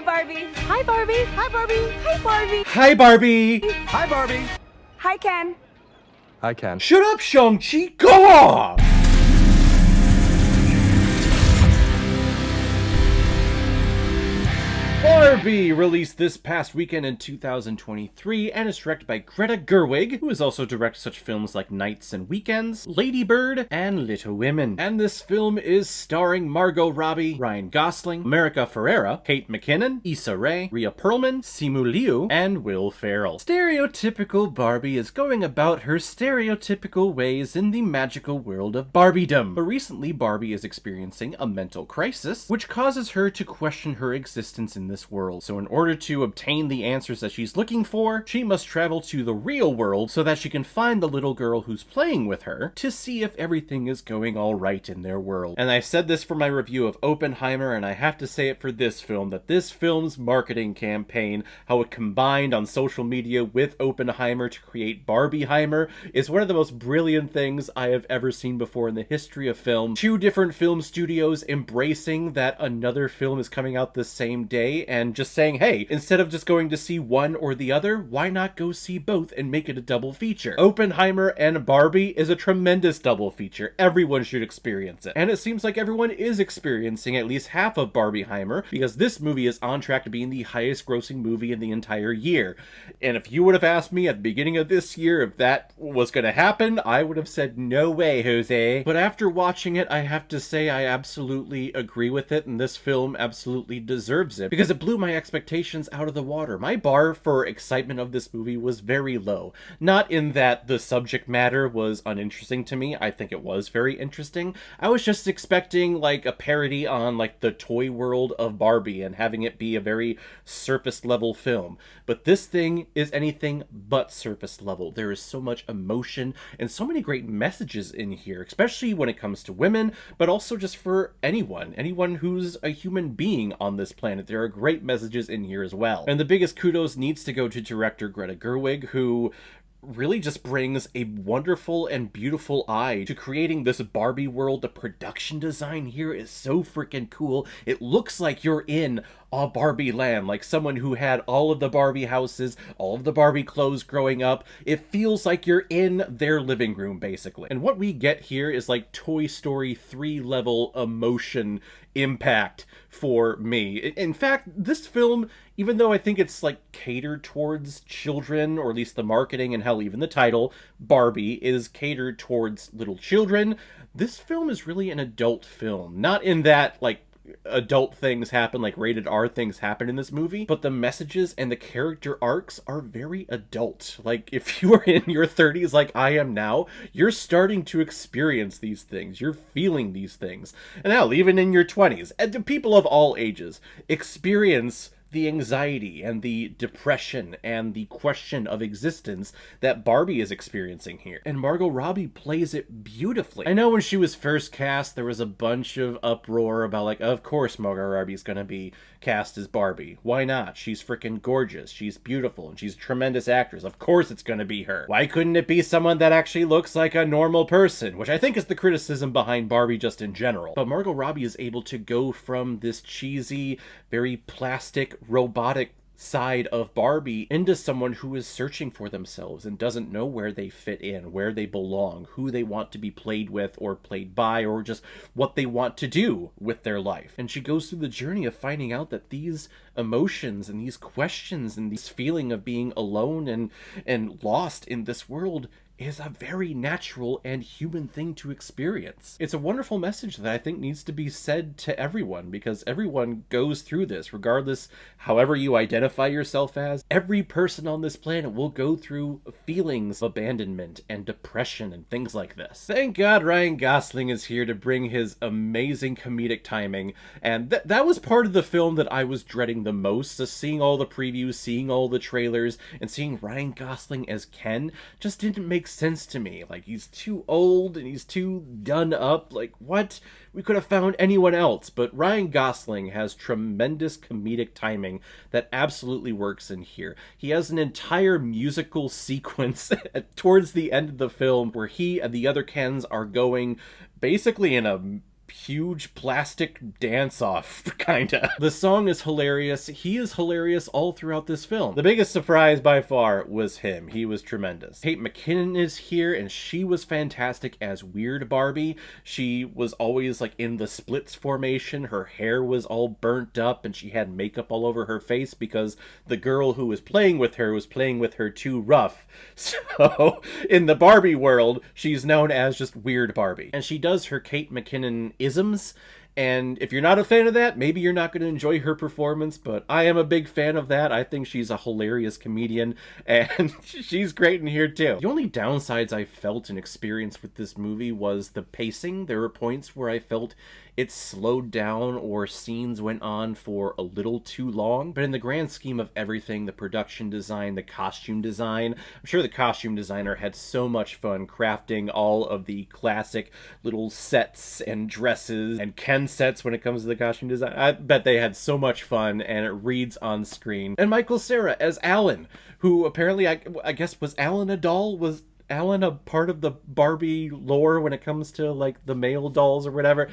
Hi, Barbie. Hi, Barbie. Hi, Barbie. Hi, Barbie. Hi, Barbie! Hi, Barbie. Hi, Ken. Hi, Ken. Shut up, Shang-Chi! Go off! Barbie released this past weekend in 2023 and is directed by Greta Gerwig, who has also directed such films like Nights and Weekends, Lady Bird, and Little Women. And this film is starring Margot Robbie, Ryan Gosling, America Ferrera, Kate McKinnon, Issa Rae, Rhea Perlman, Simu Liu, and Will Ferrell. Stereotypical Barbie is going about her stereotypical ways in the magical world of Barbiedom. But recently, Barbie is experiencing a mental crisis, which causes her to question her existence in this world. So in order to obtain the answers that she's looking for, she must travel to the real world so that she can find the little girl who's playing with her to see if everything is going all right in their world. And I said this for my review of Oppenheimer, and I have to say it for this film, that this film's marketing campaign, how it combined on social media with Oppenheimer to create Barbieheimer, is one of the most brilliant things I have ever seen before in the history of film. Two different film studios embracing that another film is coming out the same day and just saying, hey, instead of just going to see one or the other, why not go see both and make it a double feature? Oppenheimer and Barbie is a tremendous double feature. Everyone should experience it. And it seems like everyone is experiencing at least half of Barbieheimer, because this movie is on track to being the highest grossing movie in the entire year. And if you would have asked me at the beginning of this year if that was going to happen, I would have said, no way, Jose. But after watching it, I have to say I absolutely agree with it, and this film absolutely deserves it, because it blew my expectations out of the water. My bar for excitement of this movie was very low. Not in that the subject matter was uninteresting to me. I think it was very interesting. I was just expecting like a parody on like the toy world of Barbie and having it be a very surface level film. But this thing is anything but surface level. There is so much emotion and so many great messages in here, especially when it comes to women, but also just for anyone who's a human being on this planet. There are great messages in here as well. And the biggest kudos needs to go to director Greta Gerwig, who really just brings a wonderful and beautiful eye to creating this Barbie world. The production design here is so freaking cool. It looks like you're in a Barbie land, like someone who had all of the Barbie houses, all of the Barbie clothes growing up. It feels like you're in their living room, basically. And what we get here is like Toy Story 3 level emotion impact for me. In fact, this film, even though I think it's like catered towards children, or at least the marketing and hell, even the title, Barbie, is catered towards little children, this film is really an adult film. Not in that, like, adult things happen, like rated R things happen in this movie, but the messages and the character arcs are very adult. Like, if you are in your 30s like I am now, you're starting to experience these things, you're feeling these things. And hell, even in your 20s, and people of all ages experience the anxiety and the depression and the question of existence that Barbie is experiencing here. And Margot Robbie plays it beautifully. I know when she was first cast, there was a bunch of uproar about like, of course Margot Robbie's gonna be cast as Barbie. Why not? She's freaking gorgeous. She's beautiful and she's a tremendous actress. Of course it's gonna be her. Why couldn't it be someone that actually looks like a normal person? Which I think is the criticism behind Barbie just in general. But Margot Robbie is able to go from this cheesy, very plastic, robotic side of Barbie into someone who is searching for themselves and doesn't know where they fit in, where they belong, who they want to be played with or played by, or just what they want to do with their life. And she goes through the journey of finding out that these emotions and these questions and this feeling of being alone and lost in this world is a very natural and human thing to experience. It's a wonderful message that I think needs to be said to everyone, because everyone goes through this, regardless however you identify yourself as. Every person on this planet will go through feelings of abandonment and depression and things like this. Thank God Ryan Gosling is here to bring his amazing comedic timing, and that was part of the film that I was dreading the most. So seeing all the previews, seeing all the trailers, and seeing Ryan Gosling as Ken just didn't make sense to me. Like, he's too old and he's too done up. Like, what? We could have found anyone else. But Ryan Gosling has tremendous comedic timing that absolutely works in here. He has an entire musical sequence towards the end of the film where he and the other Kens are going basically in a huge plastic dance-off, kinda. The song is hilarious. He is hilarious all throughout this film. The biggest surprise by far was him. He was tremendous. Kate McKinnon is here, and she was fantastic as Weird Barbie. She was always like in the splits formation. Her hair was all burnt up, and she had makeup all over her face because the girl who was playing with her too rough. So in the Barbie world, she's known as just Weird Barbie. And she does her Kate McKinnon isms, and if you're not a fan of that, maybe you're not going to enjoy her performance, but I am a big fan of that. I think she's a hilarious comedian, and she's great in here too. The only downsides I felt and experienced with this movie was the pacing. There were points where I felt it slowed down or scenes went on for a little too long, but in the grand scheme of everything, the production design, the costume design, I'm sure the costume designer had so much fun crafting all of the classic little sets and dresses and Ken sets when it comes to the costume design. I bet they had so much fun, and it reads on screen. And Michael Cera as Alan, who apparently, I guess, was Alan a doll? Was Alan a part of the Barbie lore when it comes to like the male dolls or whatever?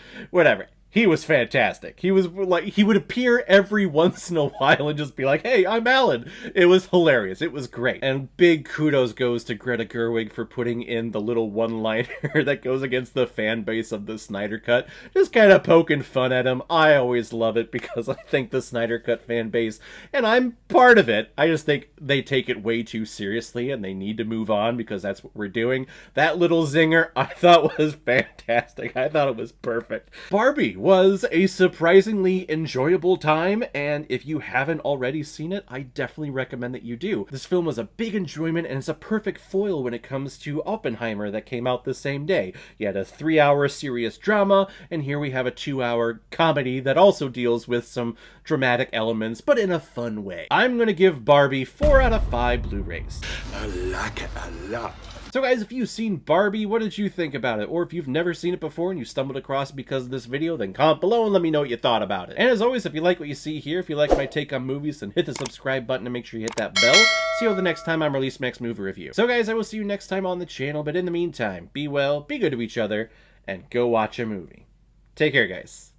He was fantastic. He was like, he would appear every once in a while and just be like, hey, I'm Alan. It was hilarious. It was great. And big kudos goes to Greta Gerwig for putting in the little one-liner that goes against the fan base of the Snyder Cut. Just kind of poking fun at him. I always love it because I think the Snyder Cut fan base, and I'm part of it, I just think they take it way too seriously and they need to move on because that's what we're doing. That little zinger I thought was fantastic. I thought it was perfect. Barbie was a surprisingly enjoyable time, and if you haven't already seen it, I definitely recommend that you do. This film was a big enjoyment, and it's a perfect foil when it comes to Oppenheimer that came out the same day. You had a 3-hour serious drama, and here we have a 2-hour comedy that also deals with some dramatic elements, but in a fun way. I'm gonna give Barbie 4 out of 5 Blu-rays. I like it a lot. So guys, if you've seen Barbie, what did you think about it? Or if you've never seen it before and you stumbled across it because of this video, then comment below and let me know what you thought about it. And as always, if you like what you see here, if you like my take on movies, then hit the subscribe button and make sure you hit that bell. See you the next time I release my next movie review. So guys, I will see you next time on the channel, but in the meantime, be well, be good to each other, and go watch a movie. Take care, guys.